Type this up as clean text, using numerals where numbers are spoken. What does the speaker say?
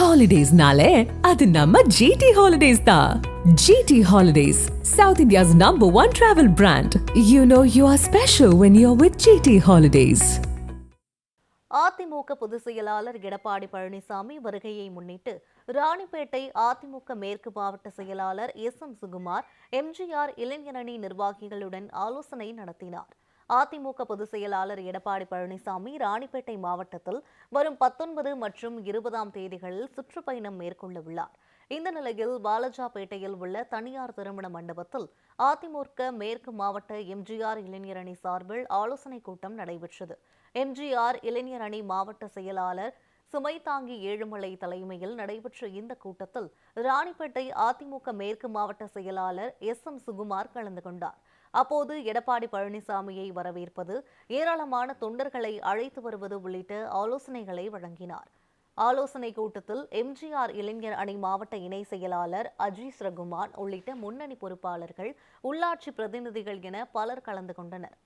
Holidays-nale, adu namma GT Holidays da. GT Holidays, South India's #1 travel brand. You know you are special when you're with GT Holidays. AIADMK பொதுச் செயலாளர் எடப்பாடி பழனிசாமி வருகையை முன்னிட்டு ராணிப்பேட்டை அதிமுக மேற்கு மாவட்ட செயலாளர் M Sukumar MGR இளைஞரணி நிர்வாகிகளுடன் ஆலோசனை நடத்தினார். அதிமுக பொதுச் செயலாளர் எடப்பாடி பழனிசாமி ராணிப்பேட்டை மாவட்டத்தில் வரும் 19 மற்றும் 20ஆம் தேதிகளில் சுற்றுப்பயணம் மேற்கொள்ள உள்ளார். இந்த நிலையில் வாலாஜாபேட்டையில் உள்ள தனியார் திருமண மண்டபத்தில் அதிமுக மேற்கு மாவட்ட எம்ஜிஆர் இளைஞரணி சார்பில் ஆலோசனைக் கூட்டம் நடைபெற்றது. எம்ஜிஆர் இளைஞர் அணி மாவட்ட செயலாளர் சுமைதாங்கி ஏழுமலை தலைமையில் நடைபெற்ற இந்த கூட்டத்தில் ராணிப்பேட்டை அதிமுக மேற்கு மாவட்ட செயலாளர் எம் சுகுமார் கலந்து கொண்டார். அப்போது எடப்பாடி பழனிசாமியை வரவேற்பது, ஏராளமான தொண்டர்களை அழைத்து வருவது உள்ளிட்ட ஆலோசனைகளை வழங்கினார். ஆலோசனை கூட்டத்தில் எம்ஜிஆர் இளைஞர் அணி மாவட்ட இணை செயலாளர் அஜீஸ் ரகுமான் உள்ளிட்ட முன்னணி பொறுப்பாளர்கள், உள்ளாட்சி பிரதிநிதிகள் என பலர் கலந்து கொண்டனர்.